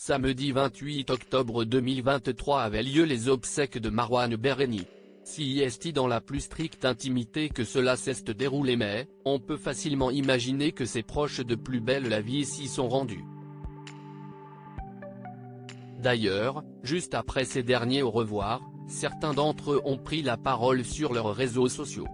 Samedi 28 octobre 2023 avaient lieu les obsèques de Marwan Bereni. Si est dans la plus stricte intimité que cela s'est déroulé, mais on peut facilement imaginer que ses proches de Plus belle la vie s'y sont rendus. D'ailleurs, juste après ces derniers au revoir, certains d'entre eux ont pris la parole sur leurs réseaux sociaux.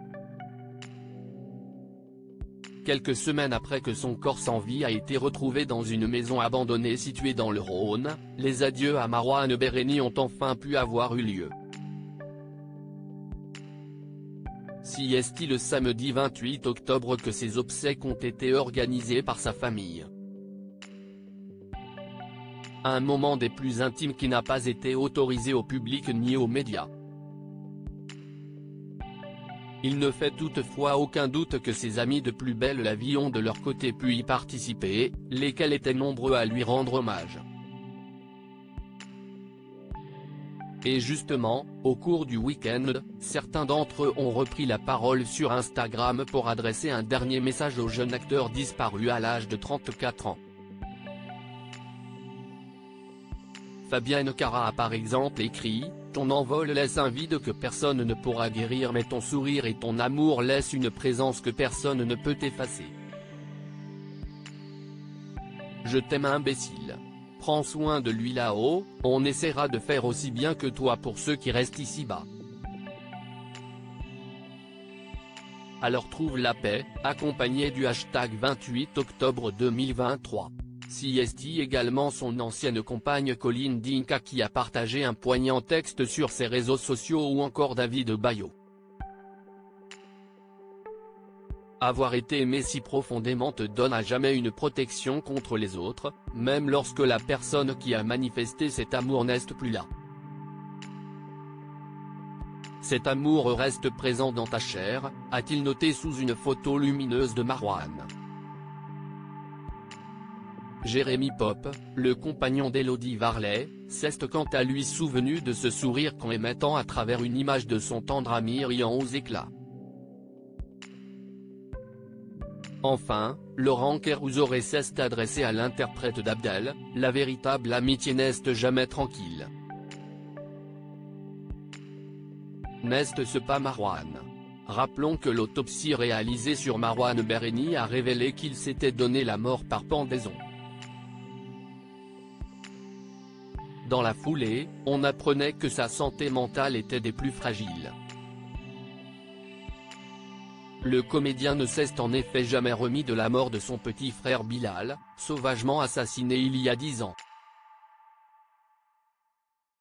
Quelques semaines après que son corps sans vie a été retrouvé dans une maison abandonnée située dans le Rhône, les adieux à Marwan Bereni ont enfin pu avoir eu lieu. Si est le samedi 28 octobre que ses obsèques ont été organisées par sa famille. Un moment des plus intimes qui n'a pas été autorisé au public ni aux médias. Il ne fait toutefois aucun doute que ses amis de Plus belle la vie ont de leur côté pu y participer, lesquels étaient nombreux à lui rendre hommage. Et justement, au cours du week-end, certains d'entre eux ont repris la parole sur Instagram pour adresser un dernier message au jeune acteur disparu à l'âge de 34 ans. Fabienne Cara a par exemple écrit « Ton envol laisse un vide que personne ne pourra guérir, mais ton sourire et ton amour laissent une présence que personne ne peut effacer. Je t'aime imbécile. Prends soin de lui là-haut, on essaiera de faire aussi bien que toi pour ceux qui restent ici-bas. Alors trouve la paix », accompagné du hashtag 28 octobre 2023. Si est également son ancienne compagne Colline Dinka qui a partagé un poignant texte sur ses réseaux sociaux, ou encore David Bayo. Avoir été aimé si profondément te donne à jamais une protection contre les autres, même lorsque la personne qui a manifesté cet amour n'est plus là. Cet amour reste présent dans ta chair, a-t-il noté sous une photo lumineuse de Marwan. Jérémy Pop, le compagnon d'Élodie Varlet, s'est quant à lui souvenu de ce sourire qu'en émettant à travers une image de son tendre ami riant aux éclats. Enfin, Laurent Caruso s'est adressé à l'interprète d'Abdel, la véritable amitié n'est jamais tranquille. N'est-ce pas Marwan? Rappelons que l'autopsie réalisée sur Marwan Bereni a révélé qu'il s'était donné la mort par pendaison. Dans la foulée, on apprenait que sa santé mentale était des plus fragiles. Le comédien ne s'est en effet jamais remis de la mort de son petit frère Bilal, sauvagement assassiné il y a 10 ans.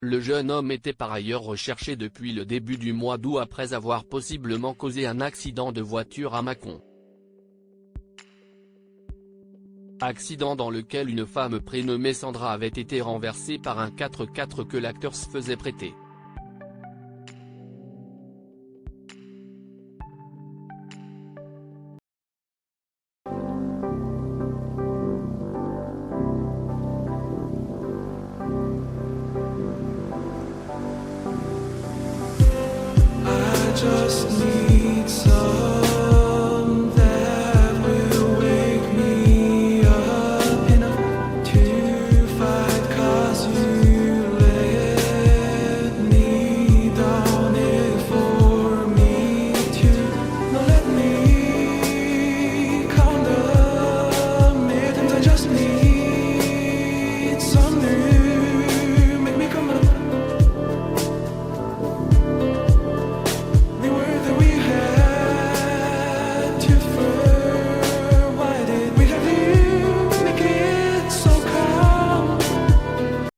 Le jeune homme était par ailleurs recherché depuis le début du mois d'août après avoir possiblement causé un accident de voiture à Mâcon. Accident dans lequel une femme prénommée Sandra avait été renversée par un 4x4 que l'acteur se faisait prêter.